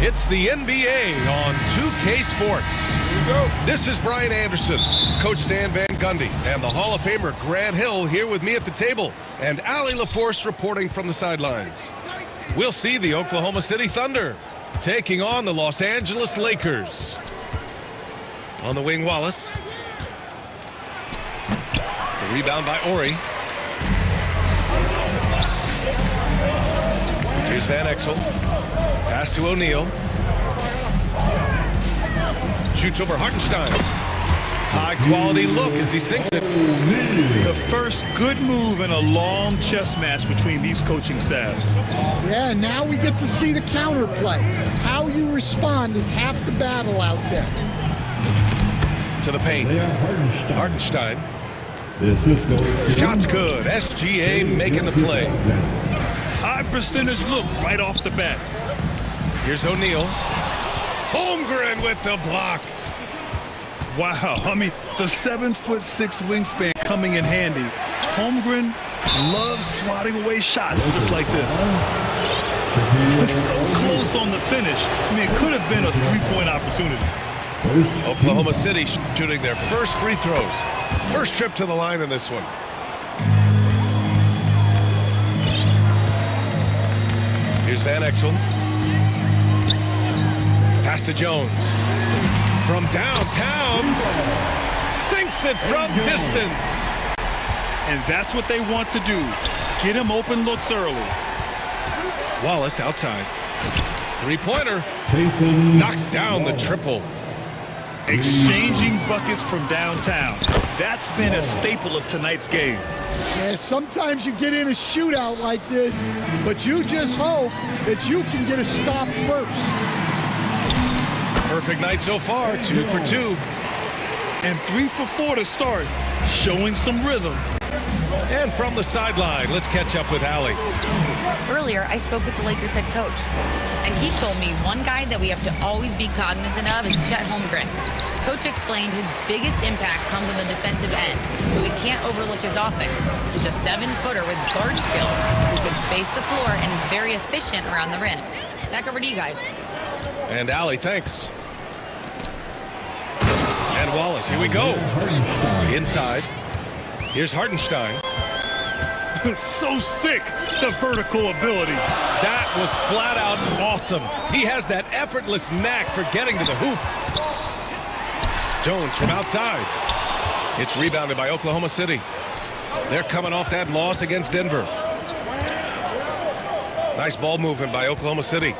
It's the NBA on 2K Sports. Here we go. This is Bryant Anderson, Coach Stan Van Gundy, and the Hall of Famer Grant Hill here with me at the table, and Allie LaForce reporting from the sidelines. We'll see the Oklahoma City Thunder taking on the Los Angeles Lakers. On the wing, Wallace. The rebound by Ori. Here's Van Exel. Pass to O'Neal. Shoots over Hartenstein. High quality look as he sinks it. The first good move in a long chess match between these coaching staffs. Yeah, now we get to see the counterplay. How you respond is half the battle out there. To the paint. Hartenstein. Shot's good. SGA making the play. High percentage look right off the bat. Here's O'Neal. Holmgren with the block. Wow, I mean, the 7'6" wingspan coming in handy. Holmgren loves swatting away shots just like this. It's so close on the finish. I mean, it could have been a three-point opportunity. Oklahoma City shooting their first free throws. First trip to the line in this one. Here's Van Exel. Pass to Jones. From downtown. Sinks it from distance. And that's what they want to do. Get him open looks early. Wallace outside. Three-pointer. Knocks down the triple. Exchanging buckets from downtown. That's been a staple of tonight's game. Yeah, sometimes you get in a shootout like this, but you just hope that you can get a stop first. Perfect night so far, 2 for 2. And 3 for 4 to start, showing some rhythm. And from the sideline, let's catch up with Allie. Earlier, I spoke with the Lakers head coach, and he told me one guy that we have to always be cognizant of is Chet Holmgren. Coach explained his biggest impact comes on the defensive end, but we can't overlook his offense. He's a 7-footer with guard skills who can space the floor and is very efficient around the rim. Back over to you guys. And Allie, thanks. And Wallace, here we go. Inside. Here's Hartenstein. So sick, the vertical ability. That was flat out awesome. He has that effortless knack for getting to the hoop. Jones from outside. It's rebounded by Oklahoma City. They're coming off that loss against Denver. Nice ball movement by Oklahoma City.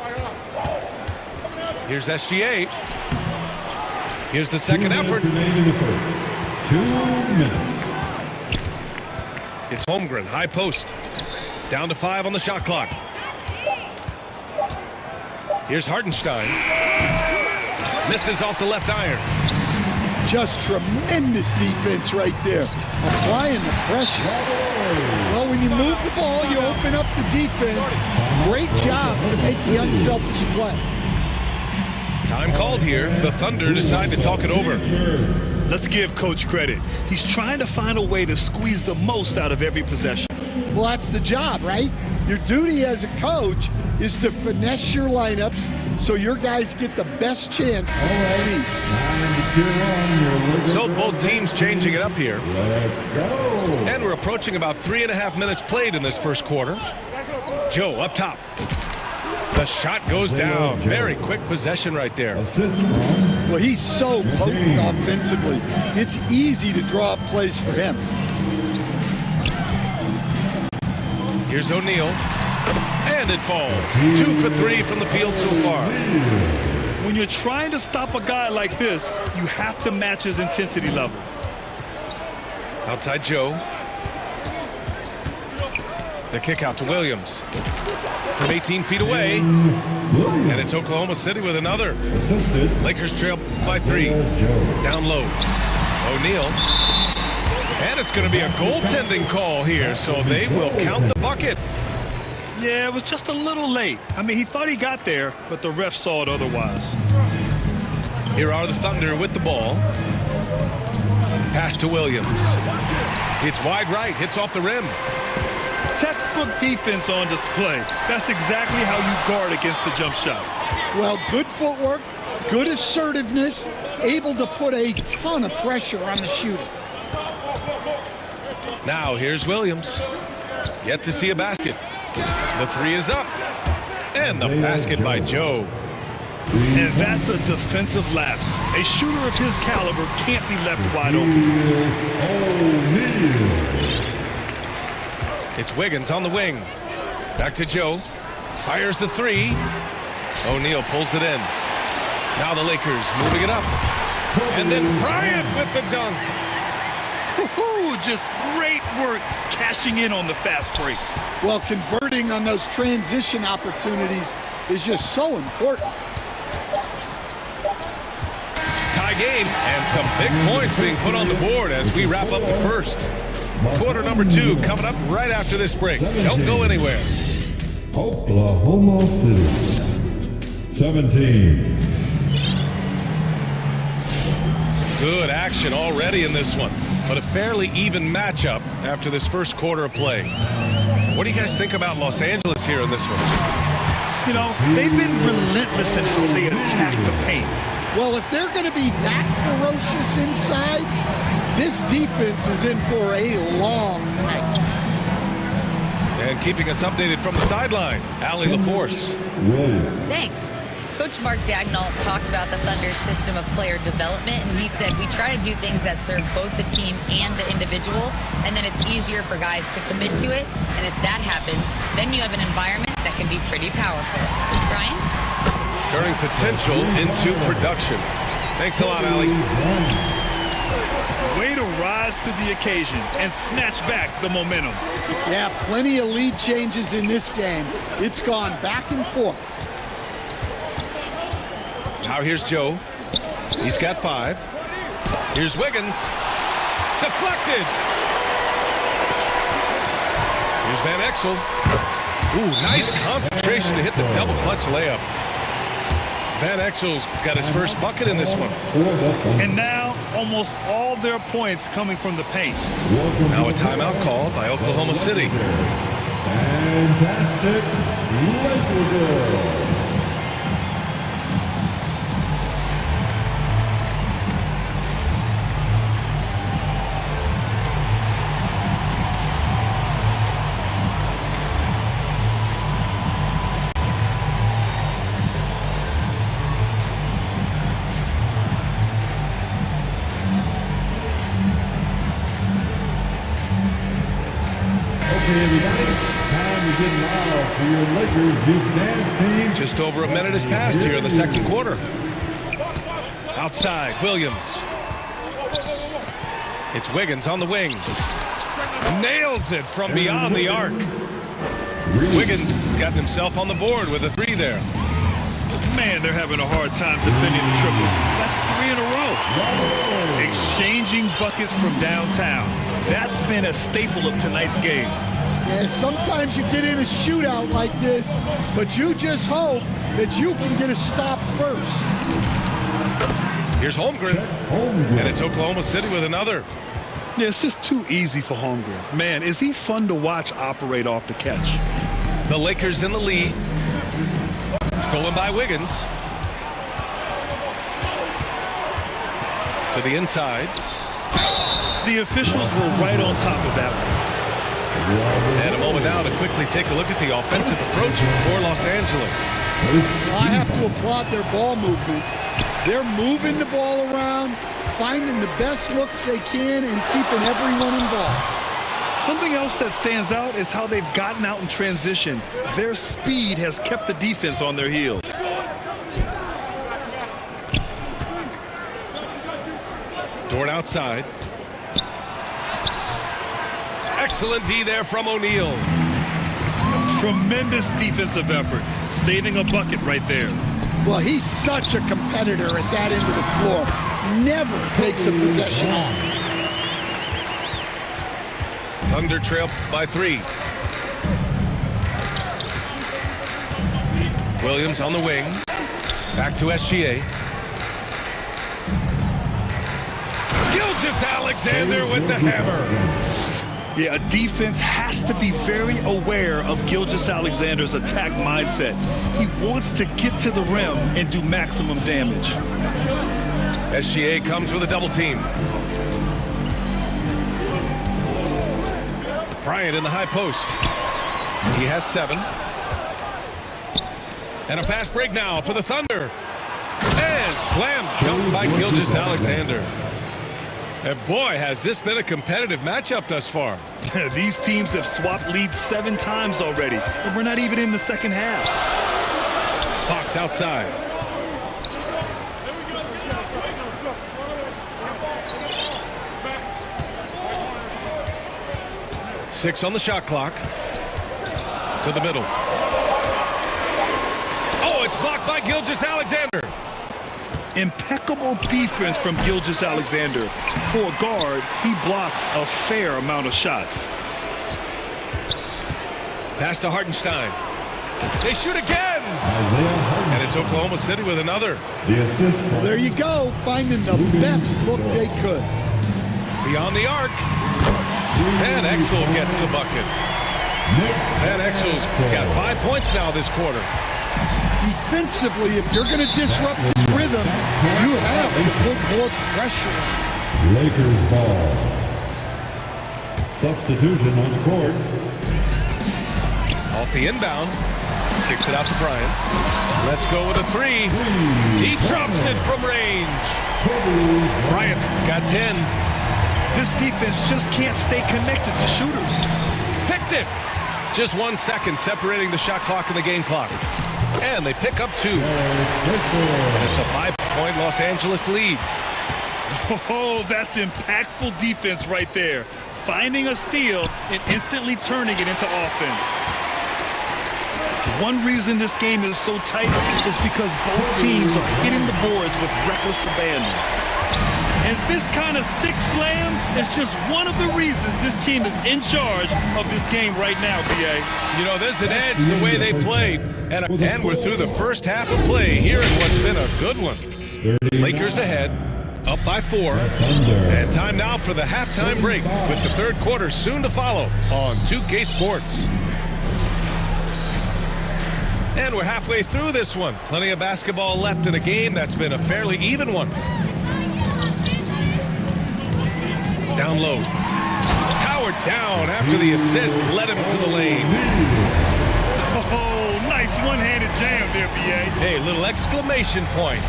Here's SGA. Here's the second effort. 2 minutes. It's Holmgren, high post. Down to 5 on the shot clock. Here's Hartenstein. Misses off the left iron. Just tremendous defense right there. Applying the pressure. Well, when you move the ball, you open up the defense. Great job to make the unselfish play. Time called here. The Thunder decide to talk it over. Let's give Coach credit. He's trying to find a way to squeeze the most out of every possession. Well, that's the job, right? Your duty as a coach is to finesse your lineups so your guys get the best chance to succeed. So both teams changing it up here. And we're approaching about 3.5 minutes played in this first quarter. Joe up top. The shot goes down. Very quick possession right there. Well, he's so potent offensively. It's easy to draw up plays for him. Here's O'Neal. And it falls. 2 for 3 from the field so far. When you're trying to stop a guy like this, you have to match his intensity level. Outside Joe. The kick out to Williams. From 18 feet away. And it's Oklahoma City with another. Lakers trail by 3. Down low. O'Neal. And it's going to be a goaltending call here, so they will count the bucket. Yeah, it was just a little late. I mean, he thought he got there, but the ref saw it otherwise. Here are the Thunder with the ball. Pass to Williams. It's wide right, hits off the rim. Textbook defense on display. That's exactly how you guard against the jump shot. Well, good footwork, good assertiveness, able to put a ton of pressure on the shooter. Now here's Williams. Yet to see a basket. The three is up. And the basket by Joe. And that's a defensive lapse. A shooter of his caliber can't be left wide open. It's Wiggins on the wing. Back to Joe. Fires the three. O'Neal pulls it in. Now the Lakers moving it up. And then Bryant with the dunk. Woo-hoo, just great work cashing in on the fast break. Well, converting on those transition opportunities is just so important. Tie game and some big points being put on the board as we wrap up the first. Quarter number 2 coming up right after this break. Don't go anywhere. Oklahoma City 17. Some good action already in this one, but a fairly even matchup after this first quarter of play. What do you guys think about Los Angeles here in this one? You know, they've been relentless in how they attack the paint. Well, if they're going to be that ferocious inside, this defense is in for a long night. And keeping us updated from the sideline, Allie LaForce. Thanks. Coach Mark Dagnall talked about the Thunder's system of player development, and he said, we try to do things that serve both the team and the individual, and then it's easier for guys to commit to it. And if that happens, then you have an environment that can be pretty powerful. Bryant? Turning potential into production. Thanks a lot, Allie. Way to rise to the occasion and snatch back the momentum. Yeah, plenty of lead changes in this game. It's gone back and forth. Now here's Joe. He's got 5. Here's Wiggins. Deflected. Here's Van Exel. Ooh, nice concentration to hit the double clutch layup. Van Exel's got his first bucket in this one. And now almost all their points coming from the paint. Now a timeout called by Oklahoma City. Fantastic Laker. Just over a minute has passed here in the second quarter. Outside, Williams. It's Wiggins on the wing. Nails it from beyond the arc. Wiggins got himself on the board with a 3 there. Man, they're having a hard time defending the triple. That's 3 in a row. Exchanging buckets from downtown. That's been a staple of tonight's game. Yeah, sometimes you get in a shootout like this, but you just hope that you can get a stop first. Here's Holmgren, and it's Oklahoma City with another. Yeah, it's just too easy for Holmgren. Man, is he fun to watch operate off the catch. The Lakers in the lead. Stolen by Wiggins. To the inside. The officials were right on top of that one. And a moment now to quickly take a look at the offensive approach for Los Angeles. Well, I have to applaud their ball movement. They're moving the ball around, finding the best looks they can, and keeping everyone involved. Something else that stands out is how they've gotten out in transition. Their speed has kept the defense on their heels. Dort outside. Excellent D there from O'Neal. Tremendous defensive effort, saving a bucket right there. Well, he's such a competitor at that end of the floor. Never takes a possession off. Thunder trail by 3. Williams on the wing. Back to SGA. Gilgeous Alexander with the hammer. Yeah, a defense has to be very aware of Gilgeous-Alexander's attack mindset. He wants to get to the rim and do maximum damage. SGA comes with a double team. Bryant in the high post. He has 7. And a fast break now for the Thunder. And slam dunk by Gilgeous-Alexander. And boy, has this been a competitive matchup thus far. These teams have swapped leads 7 times already, and we're not even in the second half. Fox outside. Six on the shot clock. To the middle. Oh, it's blocked by Gilgeous-Alexander. Impeccable defense from Gilgeous-Alexander. For a guard, he blocks a fair amount of shots. Pass to Hartenstein. They shoot again. And it's Oklahoma City with another. The assist. There you go, finding the best look they could. Beyond the arc. Van Exel gets the bucket. Van Exel's got 5 points now this quarter. Defensively, if you're going to disrupt his rhythm, you have to put more pressure on. Lakers ball. Substitution on the court. Off the inbound. Kicks it out to Bryant. Let's go with a 3. He drops it from range. Bryant's got 10. This defense just can't stay connected to shooters. Picked it. Just 1 second separating the shot clock and the game clock. And they pick up 2. And it's a 5-point Los Angeles lead. Oh, that's impactful defense right there. Finding a steal and instantly turning it into offense. One reason this game is so tight is because both teams are hitting the boards with reckless abandon. And this kind of sick slam is just one of the reasons this team is in charge of this game right now, BA. You know, there's an edge the way they play. And we're through the first half of play here in what's been a good one. Lakers ahead, up by 4. And time now for the halftime break with the third quarter soon to follow on 2K Sports. And we're halfway through this one. Plenty of basketball left in a game that's been a fairly even one. Down low. Howard down after the assist led him to the lane. Oh, nice one-handed jam there, B.A. Hey, little exclamation point.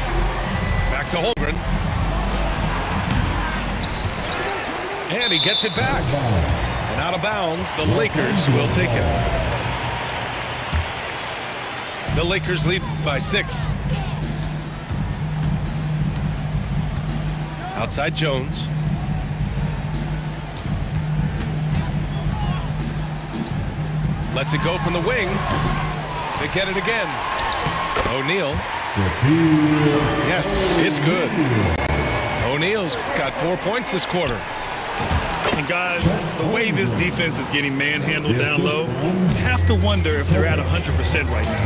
Back to Holmgren. And he gets it back. And out of bounds, the Lakers will take it. The Lakers lead by 6. Outside Jones. Lets it go from the wing. They get it again. O'Neal. Yes, it's good. O'Neal's got 4 points this quarter. And guys, the way this defense is getting manhandled down low, you have to wonder if they're at 100% right now.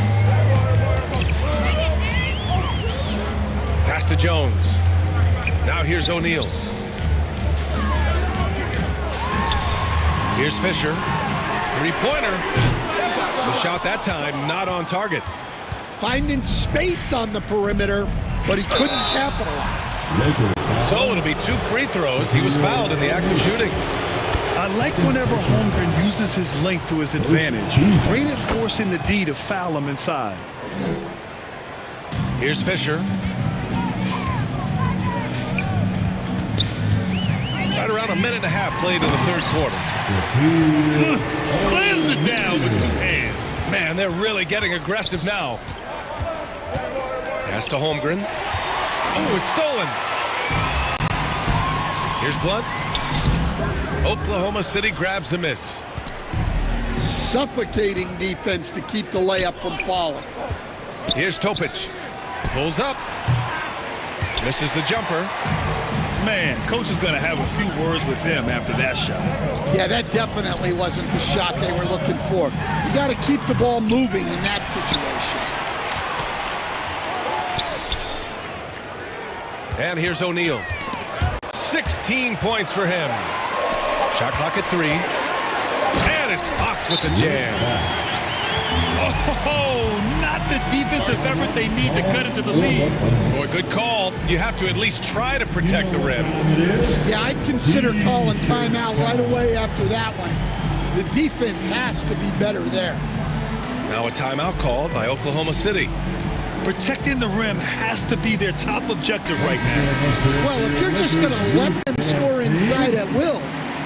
Pass to Jones. Now here's O'Neal. Here's Fisher. 3-pointer. The shot that time not on target. Finding space on the perimeter, but he couldn't capitalize. So it'll be 2 free throws. He was fouled in the act of shooting. I like whenever Holmgren uses his length to his advantage. Great at forcing the D to foul him inside. Here's Fisher. Right around a minute and a half played in the third quarter. Slams it down with 2 hands. Man, they're really getting aggressive now. Pass to Holmgren. Oh, it's stolen. Here's Blunt. Oklahoma City grabs the miss. Suffocating defense to keep the layup from falling. Here's Topic. Pulls up. Misses the jumper. Man, coach is going to have a few words with him after that shot. Yeah, that definitely wasn't the shot they were looking for. You got to keep the ball moving in that situation. And here's O'Neal. 16 points for him. Shot clock at 3. And it's Fox with the jam. Oh, not the defensive effort they need to cut into the lead. Boy, good call. You have to at least try to protect the rim. Yeah, I'd consider calling timeout right away after that one. The defense has to be better there. Now a timeout called by Oklahoma City. Protecting the rim has to be their top objective right now. Well, if you're just going to let them score inside at will,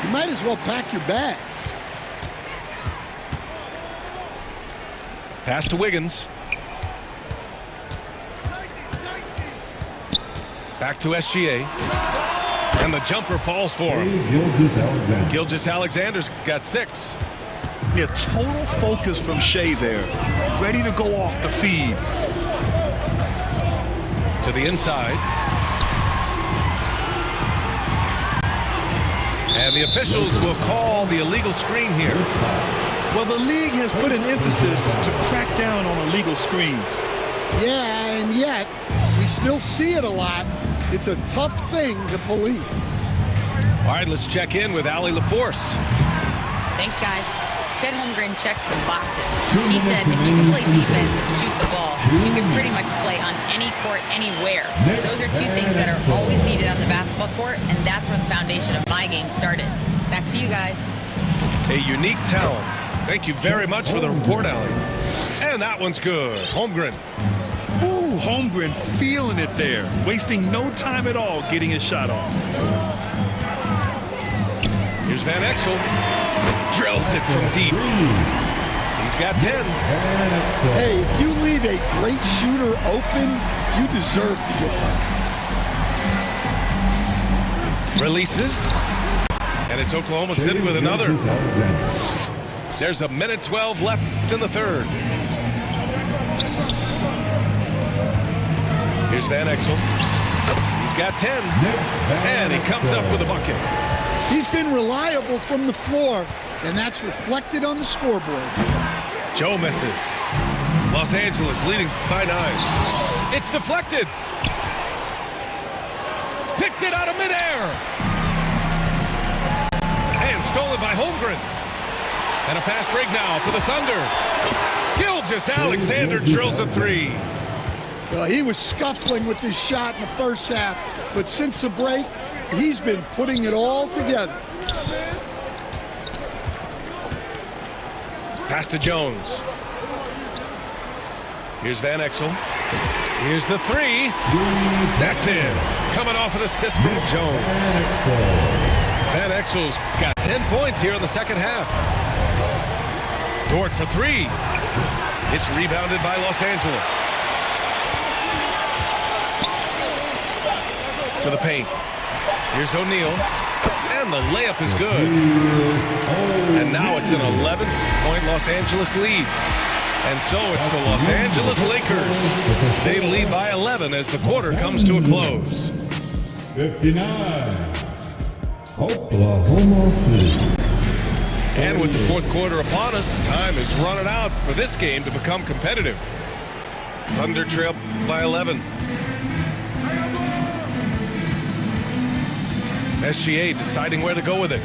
you might as well pack your bags. Pass to Wiggins. Back to SGA. And the jumper falls for him. Gilgeous-Alexander's got 6. Yeah, total focus from Shea there. Ready to go off the feed. To the inside. And the officials will call the illegal screen here. Well, the league has put an emphasis to crack down on illegal screens. Yeah, and yet, we still see it a lot. It's a tough thing to police. All right, let's check in with Allie LaForce. Thanks, guys. Chet Holmgren checked some boxes. He said if you can play defense and shoot the ball, you can pretty much play on any court, anywhere. Those are two things that are always needed on the basketball court, and that's where the foundation of my game started. Back to you guys. A unique talent. Thank you very much for the report, Allie. And that one's good. Holmgren. Ooh, Holmgren feeling it there. Wasting no time at all getting his shot off. Here's Van Exel. Drills it from deep. He's got 10. Hey, if you leave a great shooter open, you deserve to get one. Releases. And it's Oklahoma City with another. There's a minute 12 left in the third. Here's Van Exel. He's got 10. And he comes up with a bucket. He's been reliable from the floor, and that's reflected on the scoreboard. Joe misses. Los Angeles leading by 9. It's deflected. Picked it out of midair. And stolen by Holmgren. And a fast break now for the Thunder. Gilgeous-Alexander drills a 3. Well, he was scuffling with this shot in the first half, but since the break, he's been putting it all together. Pass to Jones. Here's Van Exel. Here's the 3. That's in. Coming off an assist from Jones. Van Exel's got 10 points here in the second half. Dort for 3. It's rebounded by Los Angeles. To the paint. Here's O'Neal. And the layup is good. And now it's an 11-point Los Angeles lead. And so it's the Los Angeles Lakers. They lead by 11 as the quarter comes to a close. 59. Oklahoma City. And with the fourth quarter upon us, time is running out for this game to become competitive. Thunder trail by 11. SGA deciding where to go with it.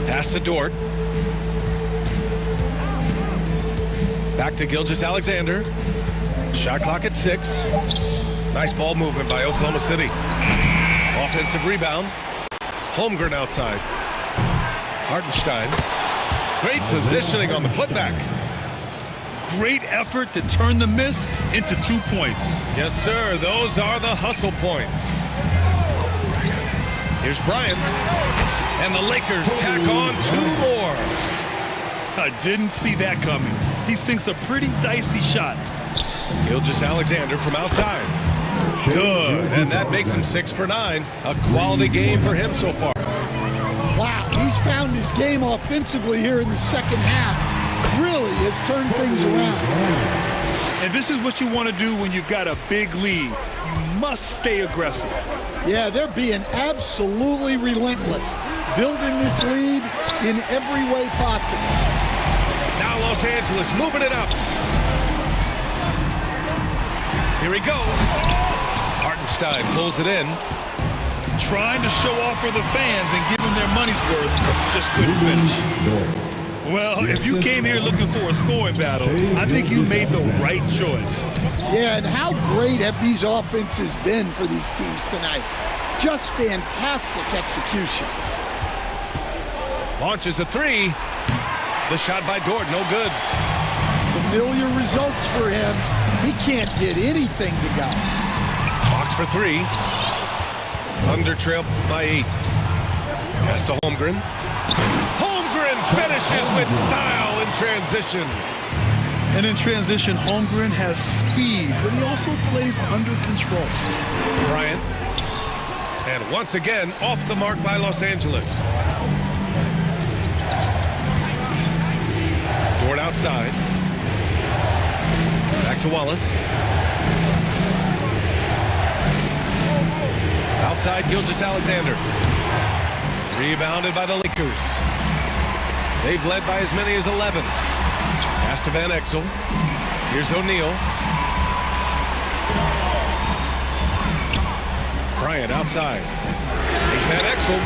Pass to Dort. Back to Gilgeous-Alexander. Shot clock at 6. Nice ball movement by Oklahoma City. Offensive rebound. Holmgren outside. Hartenstein. Great positioning on the putback. Great effort to turn the miss into 2 points. Yes, sir. Those are the hustle points. Here's Bryant. And the Lakers tack on 2 more. I didn't see that coming. He sinks a pretty dicey shot. Gilgeous-Alexander from outside. Good. And that makes him 6 for 9. A quality game for him so far. Wow, he's found his game offensively here in the second half. Really has turned things around. And this is what you want to do when you've got a big lead. You must stay aggressive. Yeah, they're being absolutely relentless, building this lead in every way possible. Now Los Angeles moving it up. Here he goes. Hartenstein pulls it in. Trying to show off for the fans and give them their money's worth, just couldn't finish. Well, if you came here looking for a scoring battle, I think you made the right choice. Yeah, and how great have these offenses been for these teams tonight? Just fantastic execution. Launches a three. The shot by Dort, no good. Familiar results for him. He can't get anything to go. Box for three. Under trail by 8. Pass to Holmgren. Holmgren finishes with style in transition. And in transition, Holmgren has speed, but he also plays under control. Bryant. And once again, off the mark by Los Angeles. Dort outside. Back to Wallace. Outside, Gilgeous-Alexander. Rebounded by the Lakers. They've led by as many as 11. Pass to Van Exel. Here's O'Neal. Bryant outside. Here's Van Exel.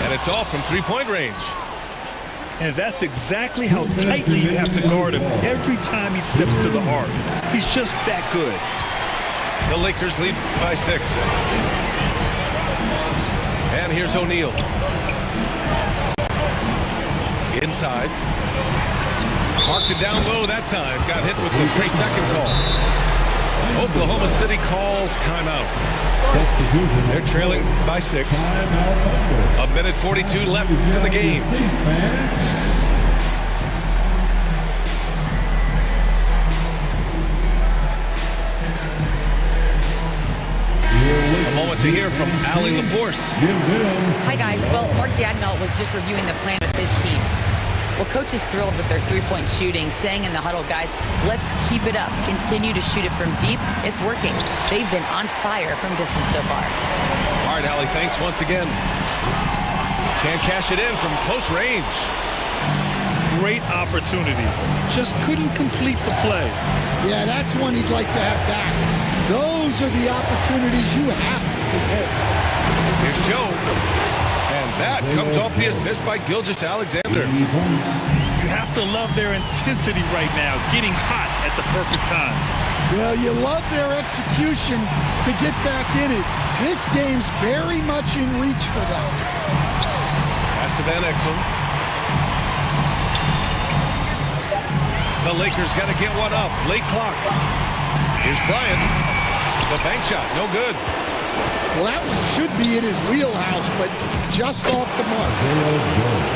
And it's off from three-point range. And that's exactly how tightly you have to guard him every time he steps to the arc. He's just that good. The Lakers lead by 6. And here's O'Neal. Inside. Marked it down low that time. Got hit with the 3-second call. Oklahoma City calls timeout. They're trailing by 6. A minute 42 left in the game. A moment to hear from Allie LaForce. Hi, guys. Well, Mark Dagnall was just reviewing the plan with his team. Well, coach is thrilled with their three-point shooting, saying in the huddle, guys, let's keep it up. Continue to shoot it from deep. It's working. They've been on fire from distance so far. All right, Allie, thanks once again. Can't cash it in from close range. Great opportunity. Just couldn't complete the play. Yeah, that's one he'd like to have back. Those are the opportunities you have to convert. Here's Joe. And that comes off the assist by Gilgeous-Alexander. You have to love their intensity right now, getting hot at the perfect time. Well, you love their execution to get back in it. This game's very much in reach for them. Pass to Van Exel. The Lakers got to get one up. Late clock. Here's Bryant. The bank shot, no good. Well, that should be in his wheelhouse, but just off the mark.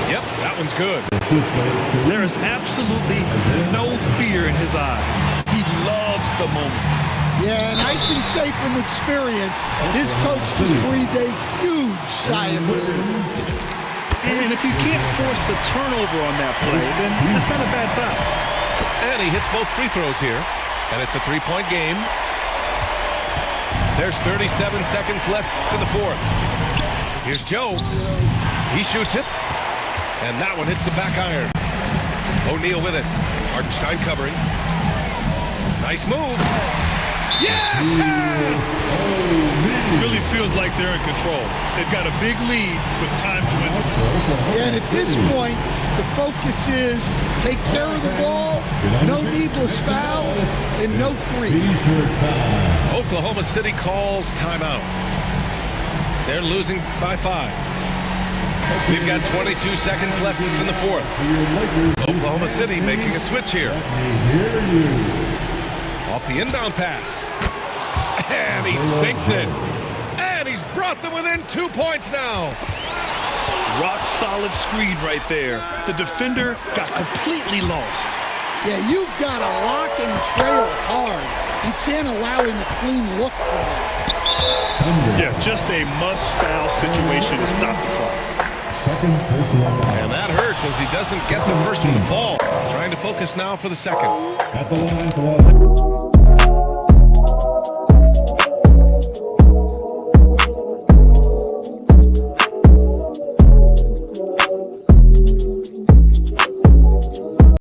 Yep, that one's good. There is absolutely no fear in his eyes. He loves the moment. Yeah, and I can say from experience, his coach just breathed a huge sigh of relief. And if you can't force the turnover on that play, then that's not a bad foul. And he hits both free throws here. And it's a three-point game. There's 37 seconds left in the fourth. Here's Joe. He shoots it. And that one hits the back iron. O'Neal with it. Hartenstein covering. Nice move. Yeah! Really feels like they're in control. They've got a big lead with time dwindling. Yeah, and at this point, the focus is take care of the ball, no needless fouls, and no threes. Oklahoma City calls timeout. They're losing by 5. We've got 22 seconds left in the fourth. Oklahoma City making a switch here. Off the inbound pass. And he sinks it. And he's brought them within 2 points now. Rock solid screen right there. The defender got completely lost. Yeah, you've got to lock and trail hard. You can't allow him a clean look from that. Yeah, just a must-foul situation to stop the clock. Second personal foul. And that hurts as he doesn't get the first one to fall. Trying to focus now for the second. At the line for